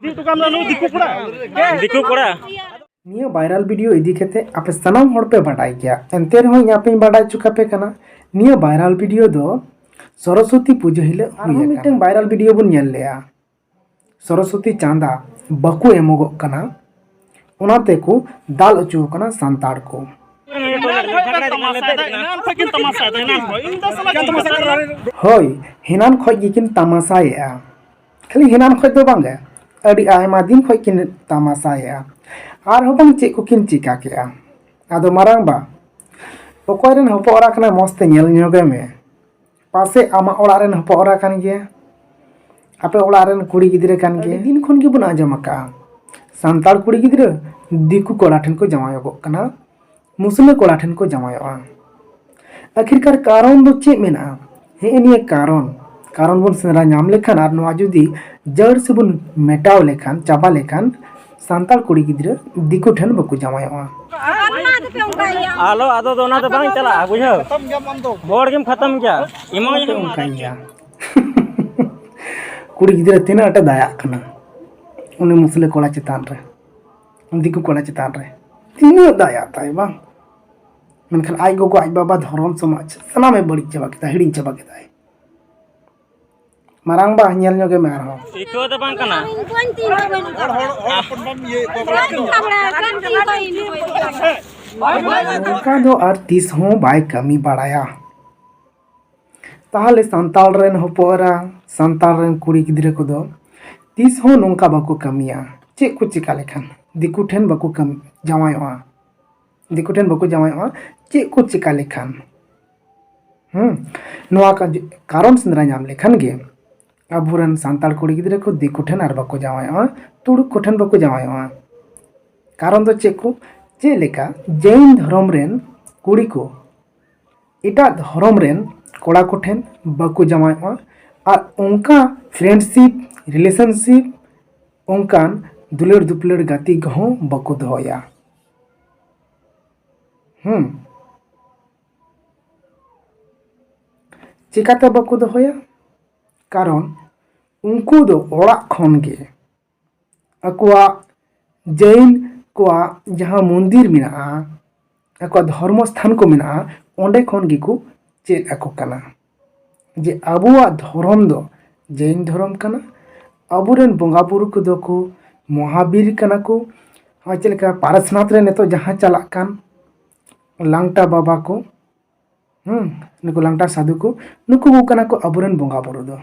दिकू कोड़ा निया viral video इदी केते आपे सनाम हड़ पे बाडाय गया एनते रहो यहाँ पे बाडाय चुका पे कना निया वायरल वीडियो दो सरस्वती पूजा हिले हुई मिटन वायरल वीडियो बन नेल लेया सरस्वती चांदा बकु एमोगो कना ओनाते को दाल अचु कना सांताड़ को होय हिनान खय गिकिन तमासाया खाली हिनान खय दो बांगे अड़ी आयमा दिन खय किन तमासाया आर हो बांग चेक को किन चिका केया आदो मारांग बा ओकयरन हपो ओरा कना मस्ते नेल न्योगे मे पासे आमा ओड़ा रेन हपो ओरा कान गे आपे ओड़ा रेन कुड़ी गिद्रे कान गे दिन खन गे बन आजम का सांताड़ कुड़ी गिद्रे दिकु कोड़ा ठन को जमायोगो कना मुस्लिम कोड़ा ठन को जमायोआ आखिरकार कारण दो चे मेना हे निये कारण बन सेरा नाम लेखान आर नोआ जुदी जड़ से बन मेटाव लेखान चाबा लेखान सांताड़ कुड़ी गिद्रे दिकु ठन बकु जमायोआ आलो आदो दोना तो बांग चला बुझो बोर्ड गेम खत्म क्या इमा उनकाइया कुड़ी गिद्रे तीना अटे दाया कना उन्हें मुस्लिम कोड़ा चितान रे दिकु कोड़ा चितान रे तीना दाया ताई बांग मेनखान आई गोगो आई बाबा धर्म समाज सनामे बड़ी चबा केता हिड़ी चबा केता मारांग बा नेल न्योगे मे आरो इको तो बांग कना उनका दो आर तीस हो बाय कमी बाड़ाया ताहले सांताल रेन होपोरा सांताल रेन कुड़ी गिद्रे को दो तीस हो नोंका बाको कमिया चेक को चिका लेखान दिकु ठेन बाको कम जमायोआ दिकु ठेन बाको जमायोआ चेक को चिका लेखान नोआ का कारण सेंद्रा नाम लेखान गे अबुरन सांताल कुड़ी गिद्रे को दिकु ठेन आर बाको जमायोआ तुड़ुक को ठेन बाको जमायोआ कारण दो चेक को चे लेका जैन धर्म रेन कुड़ी को इटा धर्म रेन कोड़ा को ठेन बाको जमायोआ और उनका फ्रेंडशिप रिलेशनशिप उनकान दुलड़ दुपलड़ गाती गहो बाको दोया चिकाते बाको दोया कारण उनको दो ओड़ा खन गे अकुआ जैन कोआ जहाँ मंदिर मिना अकुआ धर्म स्थान को मिना ओंडे खन गे को चेद अको कना जे अबुआ धर्म दो जैन धर्म कना अबुरेन बोंगा बुरु को दो को महावीर कना को चलेका पारसनाथ रे नेतो जहाँ चला कान लांगटा बाबा को नुको लांगटा साधु को नुको को कना को अबुरेन बोंगा बुरु दो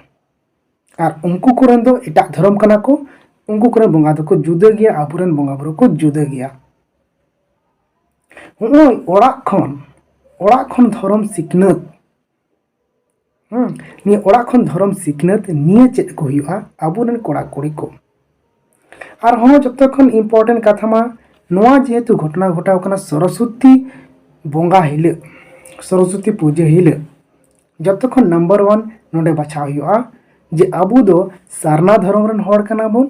और उनको कोरन दो एटा धर्म कना को उनको कोरन बोंगा दो को जुदा गया अबुरेन बोंगा बुरु को जुदा गया होय ओड़ा खन धर्म सिकनत निये ओड़ा खन धर्म सिकनत निये चेद को हुआ अबुरेन कोड़ा कुड़ी को और हाँ जब खन इम्पोर्टेंट कथा मा नोआ जेहेतु घटना घटाव कना सरस्वती बोंगा हिले सरस्वती पूजा हिले जब खन नंबर 1 नोडे बाछाव हुआ जे अबु दो सारना धर्म रेन होड़ कना बोन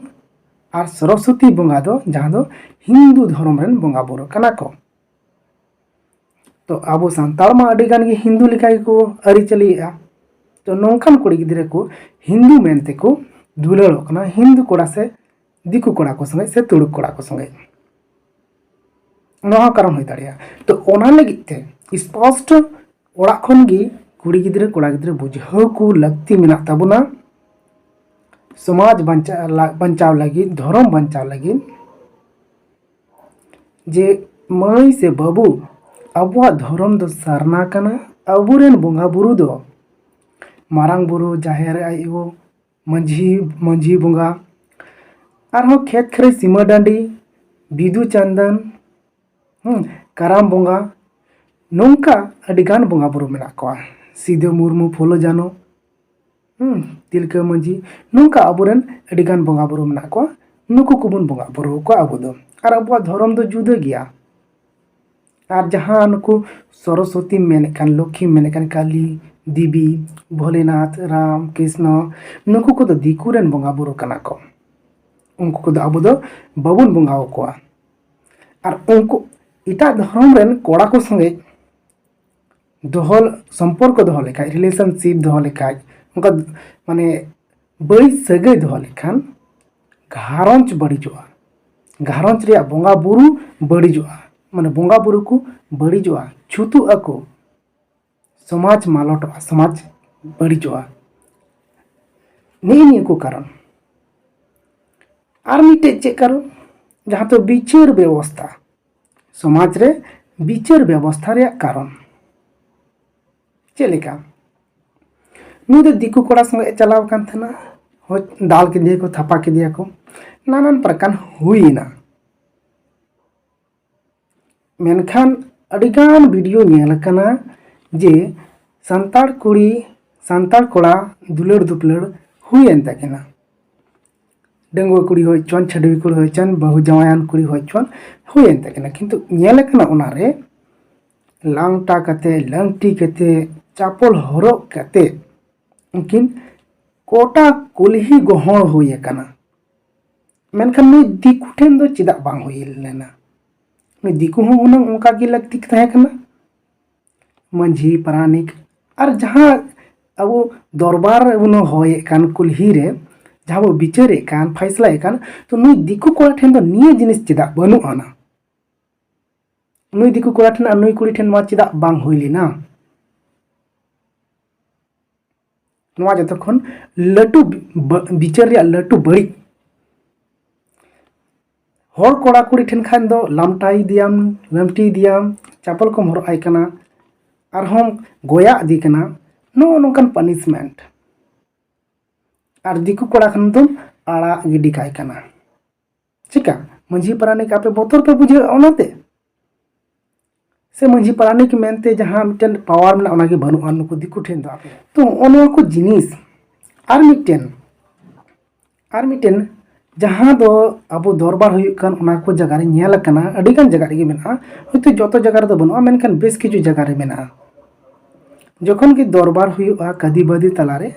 और सरस्वती बोंगा दो जहाँ दो हिंदू धर्म रेन बोंगा बुरो कना को तो अबु सांताल मा अडी गान गे हिंदू लेखा को अरी चलिया तो नौकान कुड़ी गिद्रे को हिंदू मेनते को दुलड़ो कना हिंदू कोड़ा से दिकु कोड़ा को संगे से तुड़ुक कोड़ा को संगे नोहा कारण होई दाड़िया तो ओना लगित ते स्पष्ट ओड़ा खन गी कुड़ी गिद्रे कोड़ा गिद्रे बुझाव को लगती मेना ताबुना समाज बंचाव लगी धर्म बंचाव लगी जे मई से बाबू अबुआ धर्म दो सारना कना अबुरेन बोंगा बुरु दो मारांग बुरु जाहेर आयो मंझी बोंगा आरहों खेत खरे सीमा डांडी बिदु चंदन कराम बोंगा नौका अडिगान बोंगा बुरु मेना को सीधे मुर्मू फुलो जानो तिलका मंझी नौका अबुरेन अडिगान बोंगा बुरु मेना को नुकु कुबुन बोंगा बुरु को अबु दो और अबुआ धर्म दो जुदा गया और जहाँ नुकु सरस्वती मेनकान लक्ष्मी मेनकान काली देवी भोलेनाथ राम कृष्ण नुकु को दो दिकुरेन बोंगा बुरु कना को उनको को दो अबु दो बाबुन बोंगा को और उनको इटा धर्म रेन कोड़ा को संगे दोहल संपर्क दोह लेखा रिलेशनशिप दोह लेखा उनका माने बड़ी सगै दोह लेखान घारंज बड़ीजोआ घारंज रे बोंगा बुरु बड़ीजोआ माने बोंगा बुरु को बड़ीजोआ छुतु अको समाज मालटोआ समाज बड़ीजोआ नहीं को कारण और मिटे चे कारण जहाँ तो विचार व्यवस्था समाज रे विचार व्यवस्था रे कारण चलेका नु दे दिकु कोड़ा संगे चलाव कान थना हो दाल के दिए को थपा के दिया को नानान प्रकार हुईना मेनखान अडिगान वीडियो नेल कना जे संताड़ कुड़ी संताड़ कोड़ा दुलड़ दुपलड़ हुईन तकिना डंगुआ कुड़ी होय चन छडवी कुड़ी होय चन बहु जवायान कुड़ी होय चन हुईन तकिना किंतु नेल कना उनारे लांगटा कते लंगटी कते चापल हरक कते उनकिन कोटा कुलही गोहर हुई कना मेनखान नुई दिकु ठेन दो चिदा बांग हुई लेना नुई दिकु हूँ उन्हें उनका की लगती तहे कना मंझी परानिक और जहाँ अब दरबार उन्हें होए कान कुलही रे जहाँ वो बिचारे कान फैसला कान तो नुई दिकु कोड़ा ठेन दो निये जिनिस चिदा बनु आना नुई दिकु कोड़ा ठेन नुई कुड़ी ठेन मा चिदा बांग हुई लेना नवा जतखन लटू बिचार रे लटू बड़ी हर कोड़ा कुड़ी ठेन खान दो लामटाई दियाम लमटी दियाम चापल को हर आई कना और हम गोया दी कना नो नोकन पनिशमेंट और दिकु कोड़ा खान तुम आड़ा गिडी काय कना चिका मंझी परानिक आपे बोतल पे बुझे ओनाते से मंझी परानिक मेनते जहाँ मिटन पावर में ओना के बनु अनु को दिकु ठेन दो आपे तो ओनो को जिनिस आर मिटन जहाँ दो अब दरबार हुयुकान ओना को जगह रे नेल कना अडिगान जगह रे मेना होयतो जतो जगह रे दो बनुआ मेनखान बेस किछु जगह रे मेना जखन कि दरबार हुयुआ कदी बदी तलारे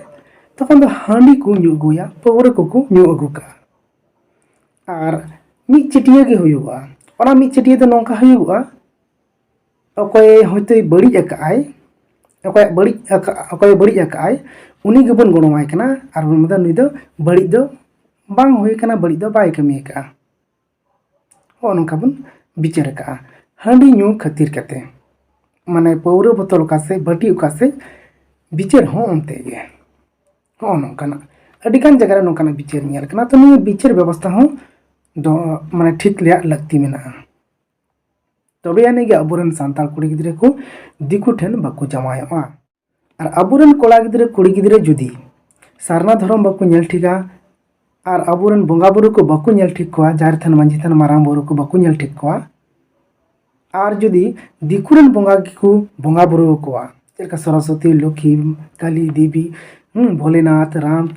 तखन दो हांडी को न्यू गुया पौरे को न्यू अगुका और मिट चिटिया के हुयुआ ओना मिट चिटिया दो नोंका हुयुआ अकोय होयतो बड़ी अकाय अकोय बड़ी अकाय उनी गेबन गणोमाय कना और मदा नुई दो बड़ी दो बांग हुई कना बड़ी दो बाय कमी का हो नोंका बन बिचार का हांडी न्यू खातिर कते माने पौरे बोतल का से बटी का से बिचार हो अंते गे हो नोंकाना अडिगान जगह रे नोंकाना बिचार नेल कना तो नुई बिचार व्यवस्था हो दो माने ठीक लिया लगती मेना तबे यानी कि अबुरन सांताल कुड़ी गिद्रे को दिकु ठेन बाको जमायोआ और अबुरन कोड़ा गिद्रे कुड़ी गिद्रे जुदी सारना धर्म बाको नेल ठिका और अबुरन बोंगा बुरु को बाको नेल ठीक कोआ जार थन मंझी थन मारांग बुरु को बाको नेल ठीक कोआ और जुदी दिकुरन बोंगा को बोंगा बुरु कोआ चलका सरस्वती लक्ष्मी काली देवी भोलेनाथ राम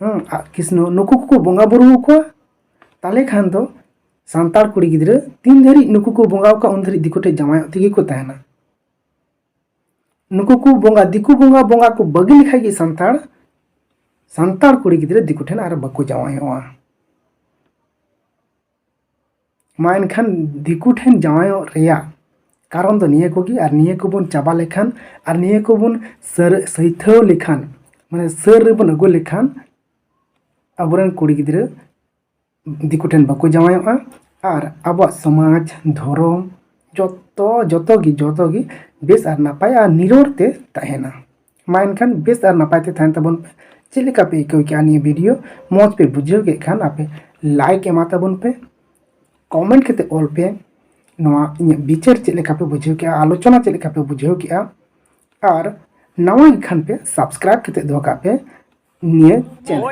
कृष्ण नुकु को बोंगा बुरु कोआ ताले खान दो सांतार कुड़ी गिद्रे तीन धरी नुकु को बोंगा का उन धरी दिकुटे जमाय तेगी को तहना नुकु को बोंगा दिकु बोंगा बोंगा को बगी लिखाई की सांतार कुड़ी गिद्रे दिकुठेन आर बको जमायोआ माइन खान दिकुठेन जमायो रेया कारण दो निये कोगी और निये को बन चाबा लेखान और निये को बन सर सहिथव लेखान माने सर रे बन अगो लेखान अबुरन कुड़ी गिद्रे दिकुठेन बको जमायोआ और अब समाज धर्म जतो गी बेस और नापाय और निरोड़ते तहेना मा एनखान बेस और नापायते तहन तबन पे चलेका पे इको क्या निये वीडियो मौज पे बुझेव के खान आपे लाइक एमा तबन पे कमेंट केते ऑल पे नवा इन विचार चलेका पे बुझेव के आलोचना चलेका पे बुझेव के और नवा खान पे सब्सक्राइब केते दोका पे निये चैनल